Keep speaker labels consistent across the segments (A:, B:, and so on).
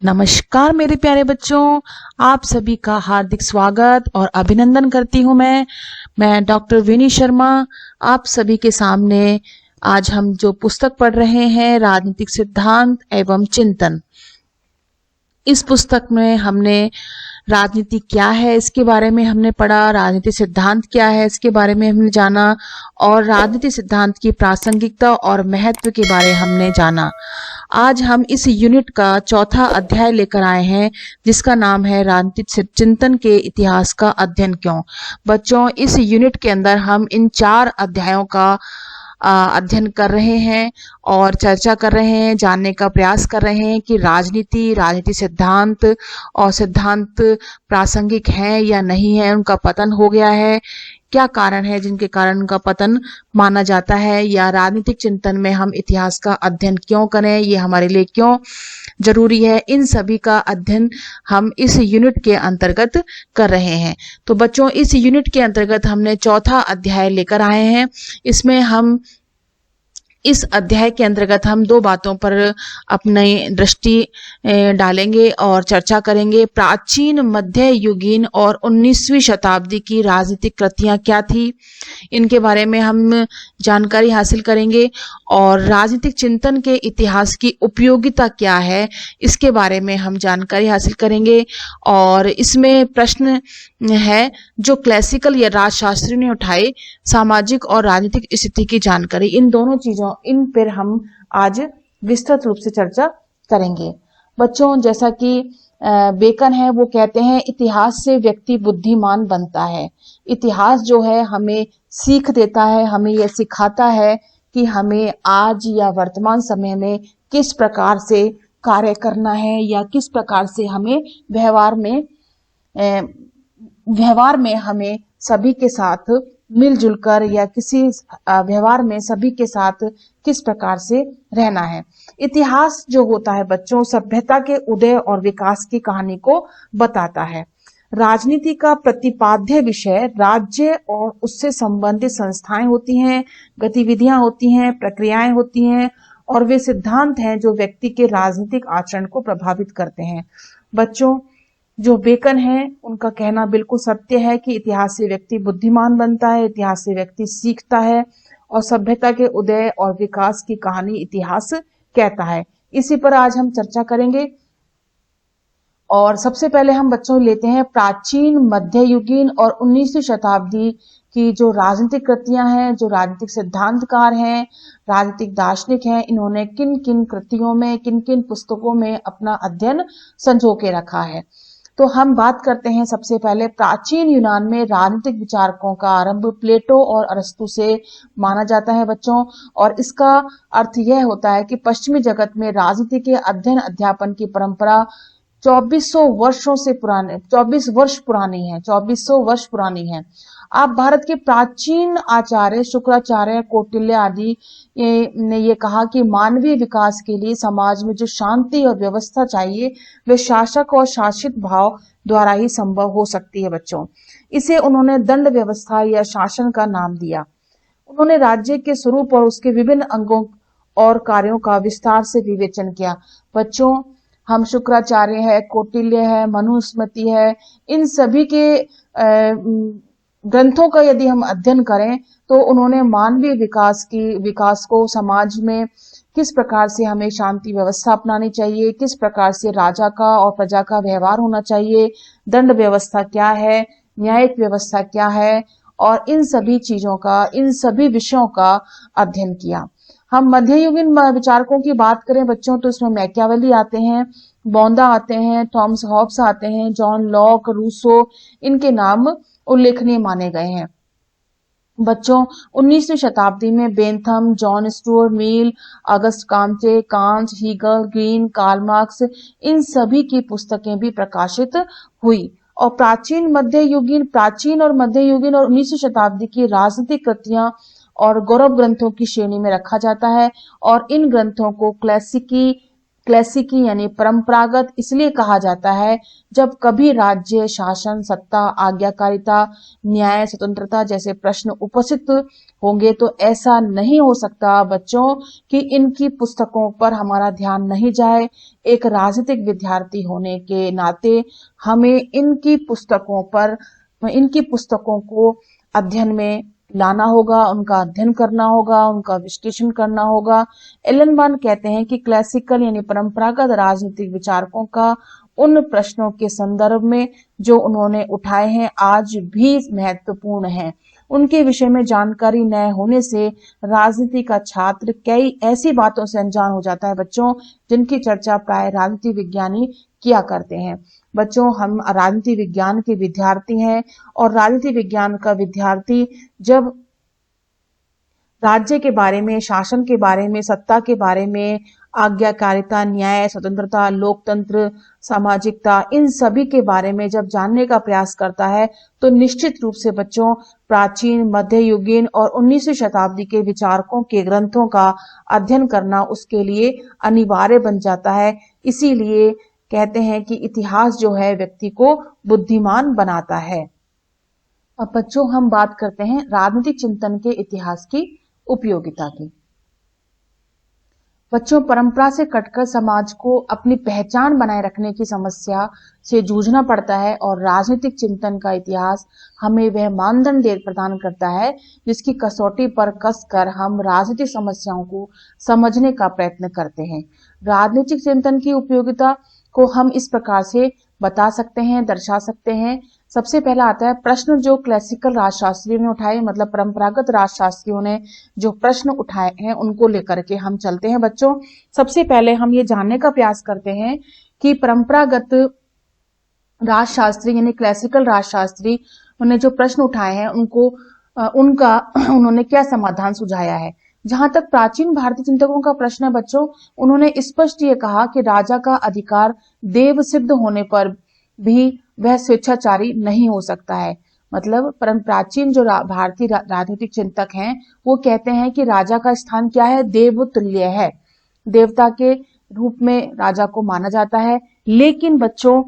A: नमस्कार मेरे प्यारे बच्चों, आप सभी का हार्दिक स्वागत और अभिनंदन करती हूँ। मैं डॉक्टर विनी शर्मा आप सभी के सामने आज हम जो पुस्तक पढ़ रहे हैं, राजनीतिक सिद्धांत एवं चिंतन। इस पुस्तक में हमने राजनीति क्या है इसके बारे में हमने पढ़ा, राजनीतिक सिद्धांत क्या है इसके बारे में हमने जाना और राजनीतिक सिद्धांत की प्रासंगिकता और महत्व के बारे में हमने जाना। आज हम इस यूनिट का चौथा अध्याय लेकर आए हैं जिसका नाम है राजनीतिक चिंतन के इतिहास का अध्ययन क्यों। बच्चों, इस यूनिट के अंदर हम इन 4 अध्यायों का अध्ययन कर रहे हैं और चर्चा कर रहे हैं, जानने का प्रयास कर रहे हैं कि राजनीति सिद्धांत और सिद्धांत प्रासंगिक हैं या नहीं है, उनका पतन हो गया है, क्या कारण है जिनके कारण उनका पतन माना जाता है, या राजनीतिक चिंतन में हम इतिहास का अध्ययन क्यों करें, ये हमारे लिए क्यों जरूरी है। इन सभी का अध्ययन हम इस यूनिट के अंतर्गत कर रहे हैं। तो बच्चों, इस यूनिट के अंतर्गत हमने चौथा अध्याय लेकर आए हैं। इसमें हम इस अध्याय के अंतर्गत हम 2 बातों पर अपनी दृष्टि डालेंगे और चर्चा करेंगे। प्राचीन, मध्य युगीन और 19वीं शताब्दी की राजनीतिक कृतियां क्या थी, इनके बारे में हम जानकारी हासिल करेंगे और राजनीतिक चिंतन के इतिहास की उपयोगिता क्या है इसके बारे में हम जानकारी हासिल करेंगे। और इसमें प्रश्न है जो क्लासिकल या राजशास्त्री ने उठाए, सामाजिक और राजनीतिक स्थिति की जानकारी, इन दोनों चीजों इन पर हम आज विस्तृत रूप से चर्चा करेंगे। बच्चों, जैसा कि बेकन है वो कहते हैं इतिहास से व्यक्ति बुद्धिमान बनता है। इतिहास जो है हमें सीख देता है, हमें यह सिखाता है कि हमें आज या वर्तमान समय में किस प्रकार से कार्य करना है या किस प्रकार से हमें व्यवहार में हमें सभी के साथ मिलजुल कर या किसी व्यवहार में सभी के साथ किस प्रकार से रहना है। इतिहास जो होता है बच्चों, सभ्यता के उदय और विकास की कहानी को बताता है। राजनीति का प्रतिपाद्य विषय राज्य और उससे संबंधित संस्थाएं होती हैं, गतिविधियां होती हैं, प्रक्रियाएं होती हैं और वे सिद्धांत हैं जो व्यक्ति के राजनीतिक आचरण को प्रभावित करते हैं। बच्चों, जो बेकन है उनका कहना बिल्कुल सत्य है कि इतिहास से व्यक्ति बुद्धिमान बनता है, इतिहास से व्यक्ति सीखता है और सभ्यता के उदय और विकास की कहानी इतिहास कहता है। इसी पर आज हम चर्चा करेंगे। और सबसे पहले हम बच्चों लेते हैं प्राचीन, मध्ययुगीन और 19वीं शताब्दी की जो राजनीतिक कृतियां हैं, जो राजनीतिक सिद्धांतकार हैं, राजनीतिक दार्शनिक हैं, इन्होंने किन किन कृतियों में, किन किन पुस्तकों में अपना अध्ययन संजो के रखा है। तो हम बात करते हैं सबसे पहले प्राचीन यूनान में राजनीतिक विचारकों का आरंभ प्लेटो और अरस्तु से माना जाता है बच्चों। और इसका अर्थ यह होता है कि पश्चिमी जगत में राजनीति के अध्ययन अध्यापन की परंपरा 2400 वर्ष पुरानी है। आप भारत के प्राचीन आचार्य शुक्राचार्य, कौटिल्य आदि ने ये कहा कि मानवीय विकास के लिए समाज में जो शांति और व्यवस्था चाहिए वे शासक और शासित भाव द्वारा ही संभव हो सकती है बच्चों। इसे उन्होंने दंड व्यवस्था या शासन का नाम दिया। उन्होंने राज्य के स्वरूप और उसके विभिन्न अंगों और कार्यों का विस्तार से विवेचन किया। बच्चों, हम शुक्राचार्य है, कौटिल्य है, मनुस्मृति है, इन सभी के ग्रंथों का यदि हम अध्ययन करें तो उन्होंने मानवीय विकास को, समाज में किस प्रकार से हमें शांति व्यवस्था अपनानी चाहिए, किस प्रकार से राजा का और प्रजा का व्यवहार होना चाहिए, दंड व्यवस्था क्या है, न्यायिक व्यवस्था क्या है, और इन सभी चीजों का, इन सभी विषयों का अध्ययन किया। हम मध्ययुगीन विचारकों की बात करें बच्चों तो इसमें मैकियावेली आते हैं, बौंदा आते हैं, थॉमस हॉब्स आते हैं, जॉन लॉक, रूसो, इनके नाम उल्लेखनीय माने गए हैं। बच्चों, 19वीं शताब्दी में Bentham, John Stuart Mill, August Comte, Kant, Hegel, Green, Karl Marx, इन सभी की पुस्तकें भी प्रकाशित हुई। और प्राचीन और मध्ययुगीन और 19वीं शताब्दी की राजनीतिक कृतियां और गौरव ग्रंथों की श्रेणी में रखा जाता है। और इन ग्रंथों को क्लासिकी यानी परंपरागत इसलिए कहा जाता है जब कभी राज्य, शासन, सत्ता, आज्ञाकारिता, न्याय, स्वतंत्रता जैसे प्रश्न उपस्थित होंगे तो ऐसा नहीं हो सकता बच्चों कि इनकी पुस्तकों पर हमारा ध्यान नहीं जाए। एक राजनीतिक विद्यार्थी होने के नाते हमें इनकी पुस्तकों को अध्ययन में लाना होगा, उनका अध्ययन करना होगा, उनका विश्लेषण करना होगा। एलन बॉन कहते हैं कि क्लासिकल यानी परंपरागत राजनीतिक विचारकों का उन प्रश्नों के संदर्भ में जो उन्होंने उठाए हैं आज भी महत्वपूर्ण है। उनके विषय में जानकारी न होने से राजनीति का छात्र कई ऐसी बातों से अनजान हो जाता है बच्चों जिनकी चर्चा प्राय राजनीति विज्ञानी किया करते हैं। बच्चों, हम राजनीति विज्ञान के विद्यार्थी हैं और राजनीति विज्ञान का विद्यार्थी जब राज्य के बारे में, शासन के बारे में, सत्ता के बारे में, आज्ञाकारिता, न्याय, स्वतंत्रता, लोकतंत्र, सामाजिकता, इन सभी के बारे में जब जानने का प्रयास करता है तो निश्चित रूप से बच्चों प्राचीन, मध्ययुगीन और 19वीं शताब्दी के विचारकों के ग्रंथों का अध्ययन करना उसके लिए अनिवार्य बन जाता है। इसीलिए कहते हैं कि इतिहास जो है व्यक्ति को बुद्धिमान बनाता है। अब बच्चों हम बात करते हैं राजनीतिक चिंतन के इतिहास की उपयोगिता की। बच्चों, परंपरा से कटकर समाज को अपनी पहचान बनाए रखने की समस्या से जूझना पड़ता है और राजनीतिक चिंतन का इतिहास हमें वह मानदंड प्रदान करता है जिसकी कसौटी पर कसकर हम राजनीतिक समस्याओं को समझने का प्रयत्न करते हैं। राजनीतिक चिंतन की उपयोगिता को हम इस प्रकार से बता सकते हैं, दर्शा सकते हैं। सबसे पहला आता है प्रश्न जो क्लासिकल राजशास्त्रियों ने उठाए, मतलब परंपरागत राजशास्त्रियों ने जो प्रश्न उठाए हैं उनको लेकर के हम चलते हैं। बच्चों, सबसे पहले हम ये जानने का प्रयास करते हैं कि परंपरागत राजशास्त्री यानी क्लासिकल राजशास्त्री उन्होंने जो प्रश्न उठाए हैं उन्होंने क्या समाधान सुझाया है। जहां तक प्राचीन भारतीय चिंतकों का प्रश्न है बच्चों, उन्होंने स्पष्ट ये कहा कि राजा का अधिकार देव सिद्ध होने पर भी वह स्वेच्छाचारी नहीं हो सकता है। मतलब प्राचीन जो भारतीय राजनीतिक चिंतक हैं वो कहते हैं कि राजा का स्थान क्या है, देव तुल्य है, देवता के रूप में राजा को माना जाता है। लेकिन बच्चों,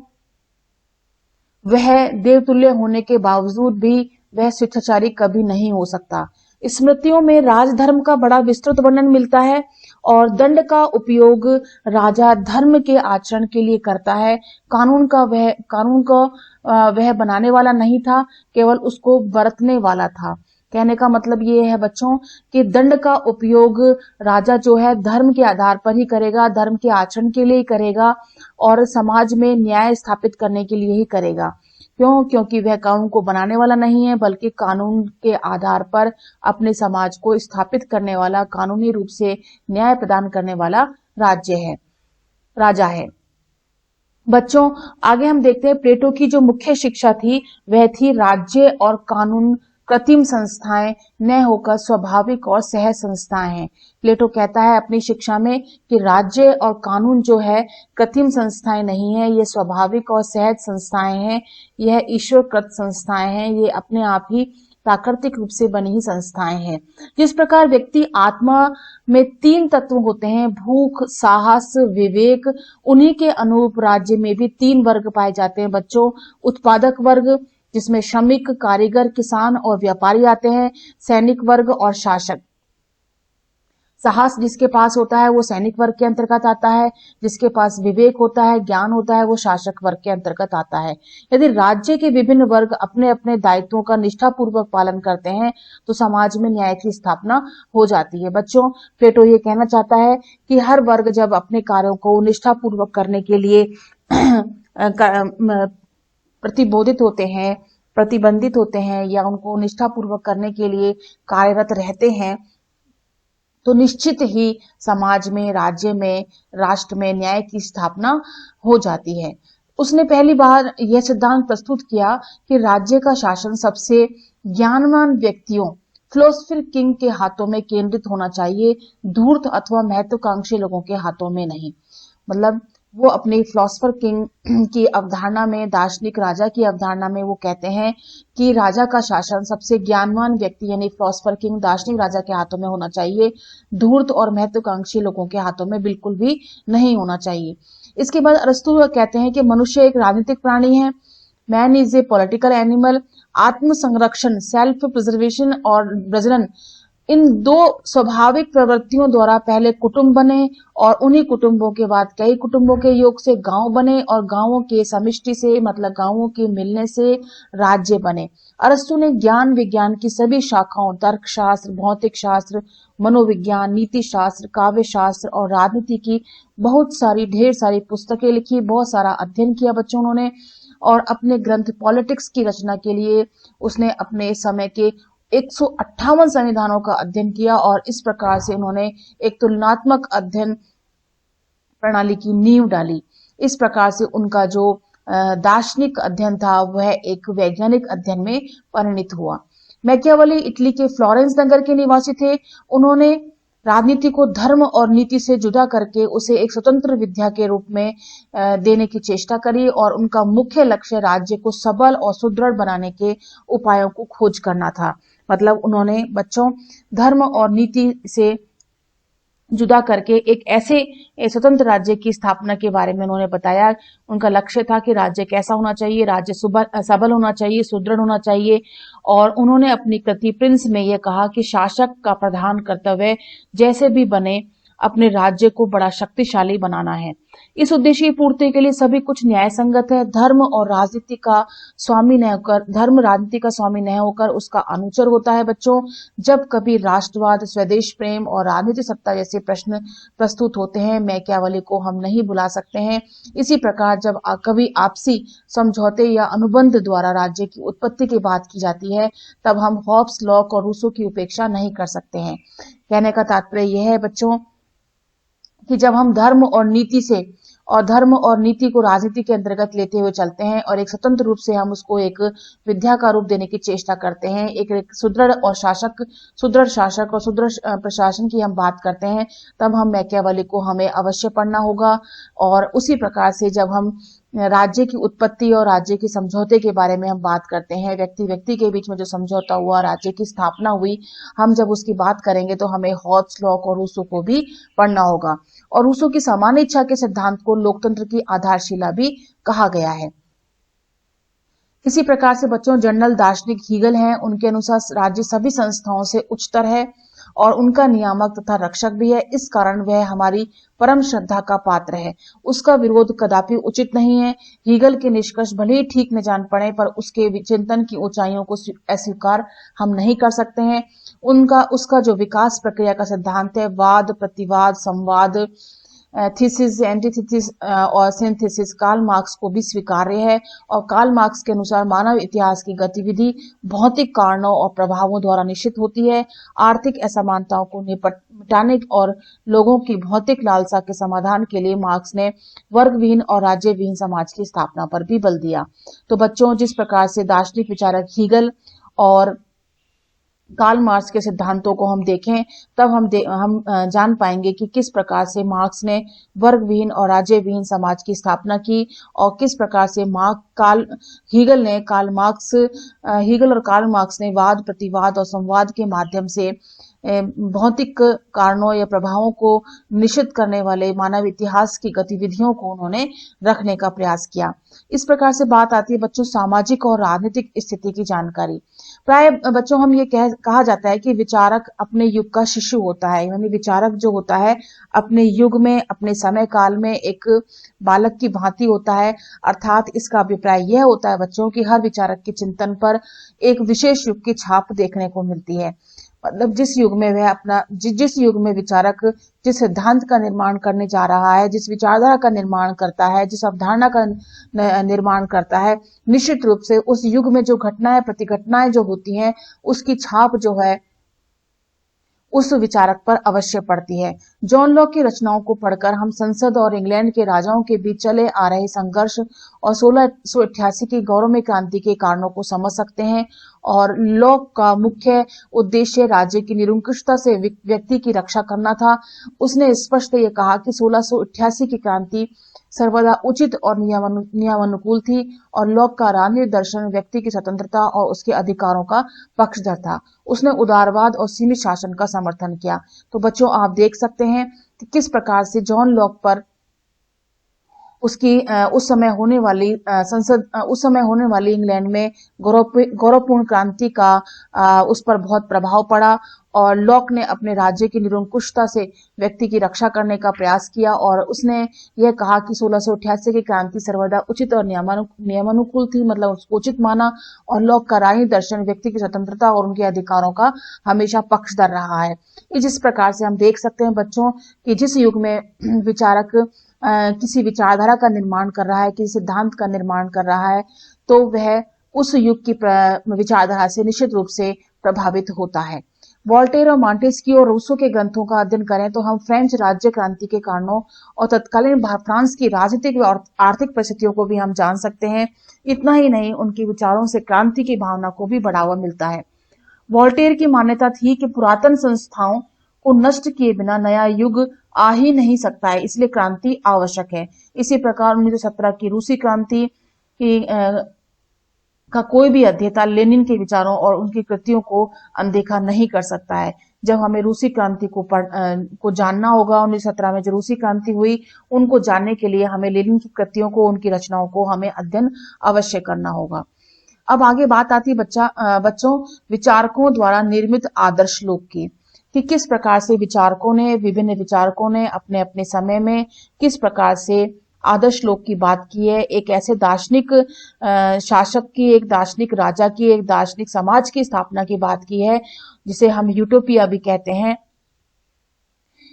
A: वह देवतुल्य होने के बावजूद भी वह स्वेच्छाचारी कभी नहीं हो सकता। स्मृतियों में राजधर्म का बड़ा विस्तृत वर्णन मिलता है और दंड का उपयोग राजा धर्म के आचरण के लिए करता है। कानून का वह बनाने वाला नहीं था, केवल उसको बरतने वाला था। कहने का मतलब ये है बच्चों कि दंड का उपयोग राजा जो है धर्म के आधार पर ही करेगा, धर्म के आचरण के लिए ही करेगा और समाज में न्याय स्थापित करने के लिए ही करेगा। क्यों? क्योंकि वह कानून को बनाने वाला नहीं है बल्कि कानून के आधार पर अपने समाज को स्थापित करने वाला, कानूनी रूप से न्याय प्रदान करने वाला राजा है। बच्चों, आगे हम देखते हैं प्लेटो की जो मुख्य शिक्षा थी वह थी राज्य और कानून कृत्रिम संस्थाएं न होकर स्वाभाविक और सहज संस्थाएं हैं। प्लेटो कहता है अपनी शिक्षा में कि राज्य और कानून जो है कृत्रिम संस्थाएं नहीं है, ये स्वाभाविक और सहज संस्थाएं हैं, यह ईश्वरकृत संस्थाएं हैं, ये अपने आप ही प्राकृतिक रूप से बनी ही संस्थाएं हैं। जिस प्रकार व्यक्ति आत्मा में 3 तत्व होते हैं, भूख, साहस, विवेक, उन्हीं के अनुरूप राज्य में भी 3 वर्ग पाए जाते हैं बच्चों। उत्पादक वर्ग जिसमें श्रमिक, कारीगर, किसान और व्यापारी आते हैं, सैनिक वर्ग और शासक। साहस जिसके पास होता है वो सैनिक वर्ग के अंतर्गत आता है, जिसके पास विवेक होता है, ज्ञान होता है, वो शासक वर्ग के अंतर्गत आता है। यदि राज्य के विभिन्न वर्ग अपने अपने दायित्वों का निष्ठापूर्वक पालन करते हैं तो समाज में न्याय की स्थापना हो जाती है। बच्चों, प्लेटो ये कहना चाहता है कि हर वर्ग जब अपने कार्यों को निष्ठापूर्वक करने के लिए प्रतिबंधित होते हैं या उनको निष्ठापूर्वक करने के लिए कार्यरत रहते हैं तो निश्चित ही समाज में, राज्य में, राष्ट्र में न्याय की स्थापना हो जाती है। उसने पहली बार यह सिद्धांत प्रस्तुत किया कि राज्य का शासन सबसे ज्ञानवान व्यक्तियों, फिलोसफर किंग के हाथों में केंद्रित होना चाहिए, धूर्त अथवा महत्वाकांक्षी लोगों के हाथों में नहीं। मतलब वो अपनी फिलोसफर किंग की अवधारणा में, दार्शनिक राजा की अवधारणा में वो कहते हैं कि राजा का शासन सबसे ज्ञानवान व्यक्ति यानी फिलोसफर किंग, दार्शनिक राजा के हाथों में होना चाहिए, धूर्त और महत्वाकांक्षी लोगों के हाथों में बिल्कुल भी नहीं होना चाहिए। इसके बाद अरस्तु कहते हैं कि मनुष्य एक राजनीतिक प्राणी है, man is a political animal. आत्म संरक्षण, सेल्फ प्रिजर्वेशन और प्रजनन, इन दो स्वाभाविक प्रवृत्तियों द्वारा पहले कुटुंब बने और उन्हीं कुटुंबों के बाद कई कुटुंबों के योग से गांव बने और गांवों के समिष्टि से मतलब गांवों के मिलने से राज्य बने। अरस्तु ने ज्ञान विज्ञान की सभी शाखाओं, तर्कशास्त्र, भौतिक शास्त्र, मनोविज्ञान, नीति शास्त्र, काव्य शास्त्र और राजनीति की ढेर सारी पुस्तकें लिखी, बहुत सारा अध्ययन किया बच्चों उन्होंने। और अपने ग्रंथ पॉलिटिक्स की रचना के लिए उसने अपने समय के 158 संविधानों का अध्ययन किया और इस प्रकार से उन्होंने एक तुलनात्मक अध्ययन प्रणाली की नींव डाली। इस प्रकार से उनका जो दार्शनिक अध्ययन था वह एक वैज्ञानिक अध्ययन में परिणित हुआ। मैकियावेली इटली के फ्लोरेंस नगर के निवासी थे। उन्होंने राजनीति को धर्म और नीति से जुदा करके उसे एक स्वतंत्र विद्या के रूप में देने की चेष्टा करी और उनका मुख्य लक्ष्य राज्य को सबल और सुदृढ़ बनाने के उपायों को खोज करना था। मतलब उन्होंने बच्चों धर्म और नीति से जुदा करके एक ऐसे स्वतंत्र राज्य की स्थापना के बारे में उन्होंने बताया। उनका लक्ष्य था कि राज्य कैसा होना चाहिए, राज्य सबल होना चाहिए, सुदृढ़ होना चाहिए। और उन्होंने अपनी कृति प्रिंस में यह कहा कि शासक का प्रधान कर्तव्य जैसे भी बने अपने राज्य को बड़ा शक्तिशाली बनाना है। इस उद्देश्य की पूर्ति के लिए सभी कुछ न्याय संगत है। धर्म राजनीति का स्वामी न होकर उसका अनुचर होता है। बच्चों, जब कभी राष्ट्रवाद, स्वदेश प्रेम और राजनीतिक सत्ता जैसे प्रश्न प्रस्तुत होते हैं, मैकियावेली को हम नहीं भुला सकते हैं। इसी प्रकार जब कभी आपसी समझौते या अनुबंध द्वारा राज्य की उत्पत्ति की बात की जाती है, तब हम हॉब्स, लॉक और रूसो की उपेक्षा नहीं कर सकते हैं। कहने का तात्पर्य यह है बच्चों कि जब हम धर्म और नीति को राजनीति के अंतर्गत लेते हुए चलते हैं और एक स्वतंत्र रूप से हम उसको एक विद्या का रूप देने की चेष्टा करते हैं, एक सुदृढ़ शासक और सुदृढ़ प्रशासन की हम बात करते हैं, तब हम मैकियावेली को हमें अवश्य पढ़ना होगा। और उसी प्रकार से जब हम राज्य की उत्पत्ति और राज्य के समझौते के बारे में हम बात करते हैं, व्यक्ति के बीच में जो समझौता हुआ, राज्य की स्थापना हुई, हम जब उसकी बात करेंगे तो हमें हॉब्स, लॉक और रूसो को भी पढ़ना होगा। और रूसो की सामान्य इच्छा के सिद्धांत को लोकतंत्र की आधारशिला भी कहा गया है। इसी प्रकार से बच्चों जनरल दार्शनिक हीगल हैं। उनके अनुसार राज्य सभी संस्थाओं से उच्चतर है और उनका नियामक तथा रक्षक भी है। इस कारण वह हमारी परम श्रद्धा का पात्र है। उसका विरोध कदापि उचित नहीं है। हीगल के निष्कर्ष भले ही ठीक न जान पड़े, पर उसके चिंतन की ऊंचाइयों को अस्वीकार हम नहीं कर सकते हैं। उसका जो विकास प्रक्रिया का सिद्धांत है, वाद, प्रतिवाद, संवाद, थीसिस, एंटीथीसिस और सिंथेसिस, कार्ल मार्क्स को भी स्वीकार्य है। और कार्ल मार्क्स के अनुसार मानव इतिहास की गतिविधि भौतिक कारणों और प्रभावों द्वारा निश्चित होती है। आर्थिक असमानताओं को मिटाने और लोगों की भौतिक लालसा के समाधान के लिए मार्क्स ने वर्गविहीन और राज्यविहीन समाज की स्थापना पर भी बल दिया। तो बच्चों, जिस प्रकार से दार्शनिक विचारक हीगल और कार्ल मार्क्स के सिद्धांतों को हम देखें, तब हम जान पाएंगे कि किस प्रकार से मार्क्स ने वर्गविहीन और राज्यविहीन समाज की स्थापना की और किस प्रकार से हीगल और कार्ल मार्क्स ने वाद, प्रतिवाद और संवाद के माध्यम से भौतिक कारणों या प्रभावों को निश्चित करने वाले मानव इतिहास की गतिविधियों को उन्होंने रखने का प्रयास किया। इस प्रकार से बात आती है बच्चों सामाजिक और राजनीतिक स्थिति की जानकारी। प्राय बच्चों हम ये कहा जाता है कि विचारक अपने युग का शिशु होता है, यानी विचारक जो होता है अपने युग में, अपने समय काल में एक बालक की भांति होता है। अर्थात इसका अभिप्राय यह होता है बच्चों कि हर विचारक के चिंतन पर एक विशेष युग की छाप देखने को मिलती है। मतलब जिस युग में विचारक जिस सिद्धांत का निर्माण करने जा रहा है, जिस विचारधारा का निर्माण करता है, जिस अवधारणा का निर्माण करता है, निश्चित रूप से उस युग में जो घटनाएं, प्रतिघटनाएं जो होती हैं, उसकी छाप जो है उस विचारक पर अवश्य पड़ती है। जॉन लॉक की रचनाओं को पढ़कर हम संसद और इंग्लैंड के राजाओं के बीच चले आ रहे संघर्ष और 1688 की गौरवमय क्रांति के कारणों को समझ सकते हैं और लॉक का मुख्य उद्देश्य राज्य की निरंकुशता से व्यक्ति की रक्षा करना था। उसने स्पष्ट ये कहा कि 1688 की क्रांति सर्वदा उचित और नियमानुकूल थी और लॉक का राजनीतिक दर्शन व्यक्ति की स्वतंत्रता और उसके अधिकारों का पक्षधर था। उसने उदारवाद और सीमित शासन का समर्थन किया। तो बच्चों, आप देख सकते हैं कि किस प्रकार से जॉन लॉक पर उसकी उस समय होने वाली इंग्लैंड में गौरवपूर्ण क्रांति का उस पर बहुत प्रभाव पड़ा और लॉक ने अपने राज्य की निरंकुशता से व्यक्ति की रक्षा करने का प्रयास किया और उसने यह कहा कि 1688 की क्रांति सर्वदा उचित और नियमानुकूल थी, मतलब उसको उचित माना। और लॉक का राजनीतिक दर्शन व्यक्ति की स्वतंत्रता और उनके अधिकारों का हमेशा पक्षधर रहा है। जिस प्रकार से हम देख सकते हैं बच्चों कि जिस युग में विचारक किसी विचारधारा का निर्माण कर रहा है, किसी सिद्धांत का निर्माण कर रहा है, तो वह उस युग की विचारधारा से निश्चित रूप से प्रभावित होता है। वोल्टेयर और मॉन्टेस्क्यू और रूसो के ग्रंथों का अध्ययन करें तो हम फ्रेंच राज्य क्रांति के कारणों और तत्कालीन फ्रांस की राजनीतिक और आर्थिक परिस्थितियों को भी हम जान सकते हैं। इतना ही नहीं, उनके विचारों से क्रांति की भावना को भी बढ़ावा मिलता है। वोल्टेयर की मान्यता थी कि पुरातन संस्थाओं को नष्ट किए बिना नया युग आ ही नहीं सकता है, इसलिए क्रांति आवश्यक है। इसी प्रकार 1917 की रूसी क्रांति का कोई भी अध्येता लेनिन के विचारों और उनकी कृतियों को अनदेखा नहीं कर सकता है। जब हमें रूसी क्रांति को जानना होगा, 1917 में जो रूसी क्रांति हुई, उनको जानने के लिए हमें लेनिन की कृतियों को, उनकी रचनाओं को हमें अध्ययन अवश्य करना होगा। अब आगे बात आती है बच्चों विचारकों द्वारा निर्मित आदर्श लोक की, कि किस प्रकार से विभिन्न विचारकों ने अपने अपने समय में किस प्रकार से आदर्श लोक की बात की है। एक ऐसे दार्शनिक शासक की, एक दार्शनिक राजा की, एक दार्शनिक समाज की स्थापना की बात की है, जिसे हम यूटोपिया भी कहते हैं।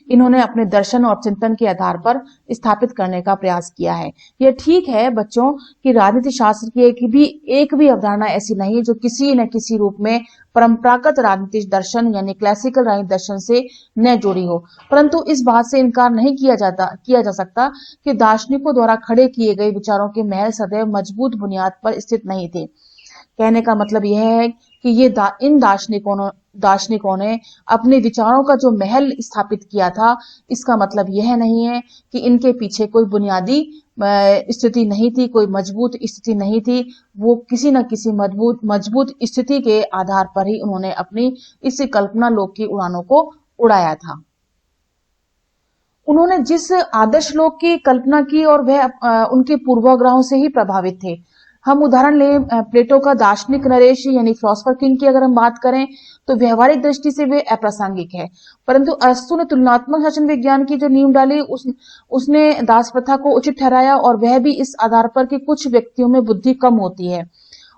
A: इन्होंने अपने दर्शन और चिंतन के आधार पर स्थापित करने का प्रयास किया है। यह ठीक है बच्चों कि राजनीति शास्त्र की एक भी अवधारणा ऐसी नहीं जो किसी न किसी रूप में परंपरागत राजनीतिक दर्शन यानी क्लासिकल राजनीतिक दर्शन से न जुड़ी हो, परंतु इस बात से इनकार नहीं किया जा सकता कि दार्शनिकों द्वारा खड़े किए गए विचारों के महल सदैव मजबूत बुनियाद पर स्थित नहीं थे। कहने का मतलब यह है कि इन दार्शनिकों ने अपने विचारों का जो महल स्थापित किया था, इसका मतलब यह नहीं है कि इनके पीछे कोई बुनियादी स्थिति नहीं थी, कोई मजबूत स्थिति नहीं थी। वो किसी न किसी मजबूत स्थिति के आधार पर ही उन्होंने अपनी इस कल्पना लोक की उड़ानों को उड़ाया था। उन्होंने जिस आदर्श लोक की कल्पना की और वह उनके पूर्वाग्रहों से ही प्रभावित थे। हम उदाहरण लें प्लेटो का दार्शनिक नरेश यानी फिलोसोफर किंग की अगर हम बात करें तो व्यवहारिक दृष्टि से वे अप्रासंगिक है, परंतु अरस्तु ने तुलनात्मक शासन विज्ञान की जो नींव डाली उसने दास प्रथा को उचित ठहराया और वह भी इस आधार पर कि कुछ व्यक्तियों में बुद्धि कम होती है।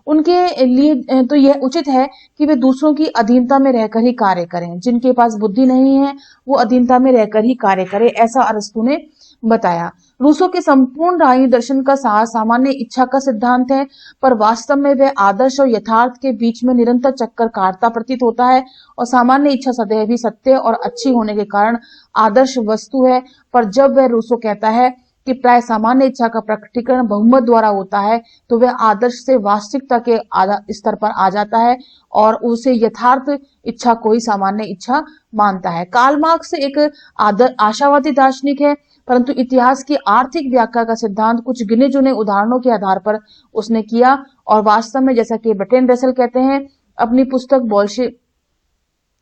A: उनके लिए तो यह उचित है कि वे दूसरों की अधीनता में रहकर ही कार्य करें। जिनके पास बुद्धि नहीं है वो अधीनता में रहकर ही कार्य करें, ऐसा अरस्तु ने बताया। रूसो के संपूर्ण राजनीतिक दर्शन का सामान्य इच्छा का सिद्धांत है, पर वास्तव में वह आदर्श और यथार्थ के बीच में निरंतर चक्कर काटता प्रतीत होता है और सामान्य इच्छा सदैव ही सत्य और अच्छी होने के कारण आदर्श वस्तु है। पर जब वह रूसो कहता है कि प्राय सामान्य इच्छा का प्रकटीकरण बहुमत द्वारा होता है, तो वह आदर्श से वास्तविकता के स्तर पर आ जाता है और उसे यथार्थ इच्छा को ही सामान्य इच्छा मानता है। कार्ल मार्क्स एक आशावादी दार्शनिक है, परंतु इतिहास की आर्थिक व्याख्या का सिद्धांत कुछ गिने चुने उदाहरणों के आधार पर उसने किया और वास्तव में जैसा कि बर्ट्रैंड रसेल कहते हैं अपनी पुस्तक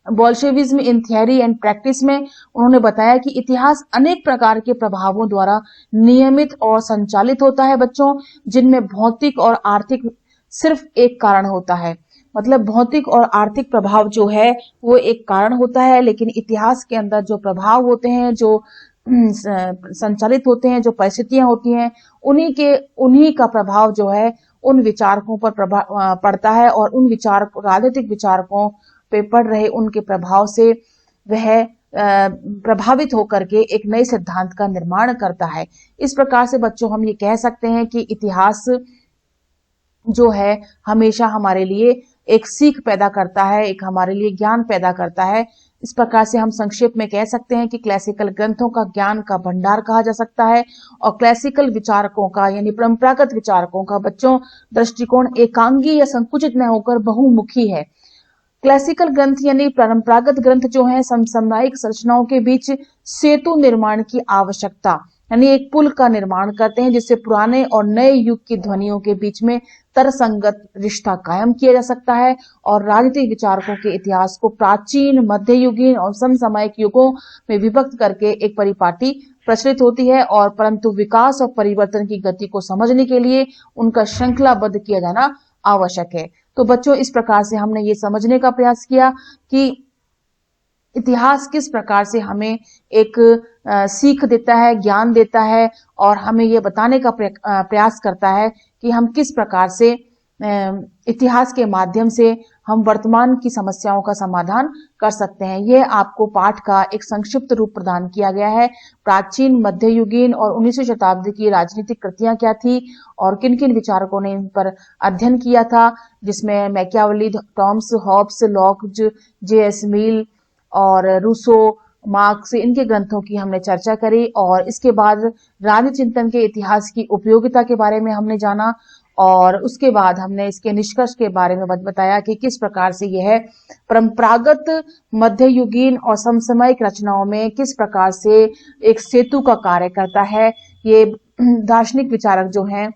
A: Bolshevism in theory and practice में, उन्होंने बताया कि इतिहास अनेक प्रकार के प्रभावों द्वारा नियमित और संचालित होता है बच्चों, जिनमें भौतिक और आर्थिक सिर्फ एक कारण होता है। मतलब भौतिक और आर्थिक प्रभाव जो है वो एक कारण होता है, लेकिन इतिहास के अंदर जो प्रभाव होते हैं, जो संचालित होते हैं, जो परिस्थितियां होती हैं, उन्हीं का प्रभाव जो है उन विचारकों पर पड़ता है और उन राजनीतिक विचारकों पे पड़ रहे उनके प्रभाव से वह प्रभावित होकर के एक नए सिद्धांत का निर्माण करता है। इस प्रकार से बच्चों हम ये कह सकते हैं कि इतिहास जो है हमेशा हमारे लिए एक सीख पैदा करता है, एक हमारे लिए ज्ञान पैदा करता है। इस प्रकार से हम संक्षेप में कह सकते हैं कि क्लासिकल ग्रंथों का ज्ञान का भंडार कहा जा सकता है और क्लासिकल विचारकों का यानी परंपरागत विचारकों का बच्चों दृष्टिकोण एकांगी या संकुचित न होकर बहुमुखी है। क्लासिकल ग्रंथ यानी परंपरागत ग्रंथ जो है समसामयिक संरचनाओं के बीच सेतु निर्माण की आवश्यकता यानी एक पुल का निर्माण करते हैं जिससे पुराने और नए युग की ध्वनियों के बीच में तरसंगत रिश्ता कायम किया जा सकता है और राजनीतिक विचारकों के इतिहास को प्राचीन, मध्ययुगीन और समसामयिक युगों में विभक्त करके एक परिपाटी प्रचलित होती है और परंतु विकास और परिवर्तन की गति को समझने के लिए उनका श्रृंखलाबद्ध किया जाना आवश्यक है। तो बच्चों इस प्रकार से हमने ये समझने का प्रयास किया कि इतिहास किस प्रकार से हमें एक सीख देता है, ज्ञान देता है और हमें ये बताने का प्रयास करता है कि हम किस प्रकार से इतिहास के माध्यम से हम वर्तमान की समस्याओं का समाधान कर सकते हैं। यह आपको पाठ का एक संक्षिप्त रूप प्रदान किया गया है। प्राचीन, मध्ययुगीन और 19वीं शताब्दी की राजनीतिक कृतियां क्या थी और किन किन विचारकों ने इन पर अध्ययन किया था, जिसमें Machiavelli, Thomas Hobbes, Locke, J S. Mill और रूसो, मार्क्स, इनके ग्रंथों की हमने चर्चा करी और इसके बाद राजनीति चिंतन के इतिहास की उपयोगिता के बारे में हमने जाना और उसके बाद हमने इसके निष्कर्ष के बारे में बताया कि किस प्रकार से यह परंपरागत, मध्ययुगीन और समसामयिक रचनाओं में किस प्रकार से एक सेतु का कार्य करता है। ये दार्शनिक विचारक जो हैं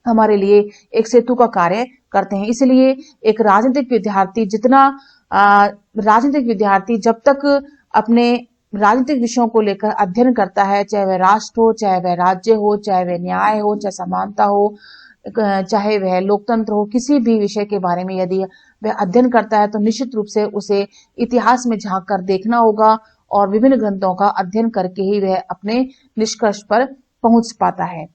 A: हमारे लिए एक सेतु का कार्य करते हैं। इसलिए एक राजनीतिक विद्यार्थी जब तक अपने राजनीतिक विषयों को लेकर अध्ययन करता है, चाहे वह राष्ट्र हो, चाहे वह राज्य हो, चाहे वह न्याय हो, चाहे समानता हो, चाहे वह लोकतंत्र हो, किसी भी विषय के बारे में यदि वह अध्ययन करता है तो निश्चित रूप से उसे इतिहास में झांक कर देखना होगा और विभिन्न ग्रंथों का अध्ययन करके ही वह अपने निष्कर्ष पर पहुंच पाता है।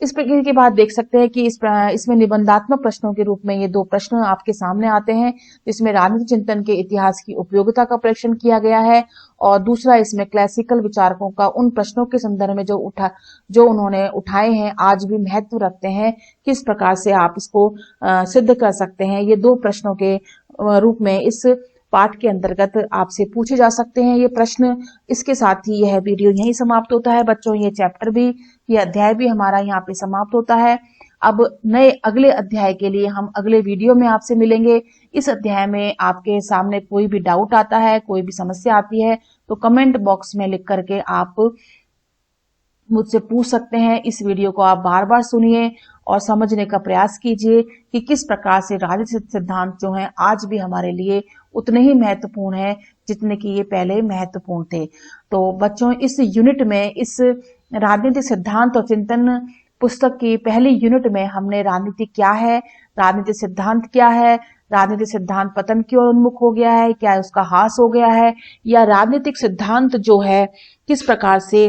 A: इस प्रक्रिया के बाद देख सकते हैं कि इसमें निबंधात्मक प्रश्नों के रूप में ये दो प्रश्न आपके सामने आते हैं, जिसमें राजनीतिक चिंतन के इतिहास की उपयोगिता का परीक्षण किया गया है और दूसरा इसमें क्लासिकल विचारकों का उन प्रश्नों के संदर्भ में जो उन्होंने उठाए हैं आज भी महत्व रखते हैं, किस प्रकार से आप इसको सिद्ध कर सकते हैं। ये दो प्रश्नों के रूप में इस पाठ के अंतर्गत आपसे पूछे जा सकते हैं ये प्रश्न। इसके साथ ही यह वीडियो यहीं समाप्त होता है बच्चों। ये चैप्टर भी, ये अध्याय भी हमारा यहाँ पे समाप्त होता है। अब नए अगले अध्याय के लिए हम अगले वीडियो में आपसे मिलेंगे। इस अध्याय में आपके सामने कोई भी डाउट आता है, कोई भी समस्या आती है तो कमेंट बॉक्स में लिख करके आप मुझसे पूछ सकते हैं। इस वीडियो को आप बार बार सुनिए और समझने का प्रयास कीजिए कि किस प्रकार से राजनीतिक सिद्धांत जो हैं आज भी हमारे लिए उतने ही महत्वपूर्ण है जितने कि ये पहले महत्वपूर्ण थे। तो बच्चों इस यूनिट में, इस राजनीतिक सिद्धांत और चिंतन पुस्तक की पहली यूनिट में हमने राजनीति क्या है, राजनीतिक सिद्धांत क्या है, राजनीतिक सिद्धांत पतन की ओर उन्मुख हो गया है, क्या उसका ह्रास हो गया है, या राजनीतिक सिद्धांत जो है किस प्रकार से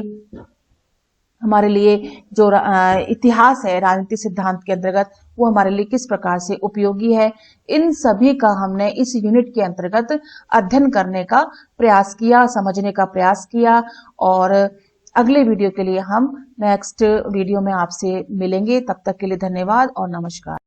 A: हमारे लिए जो इतिहास है राजनीतिक सिद्धांत के अंतर्गत वो हमारे लिए किस प्रकार से उपयोगी है। इन सभी का हमने इस यूनिट के अंतर्गत अध्ययन करने का प्रयास किया, समझने का प्रयास किया और अगले वीडियो के लिए हम नेक्स्ट वीडियो में आपसे मिलेंगे। तब तक के लिए धन्यवाद और नमस्कार।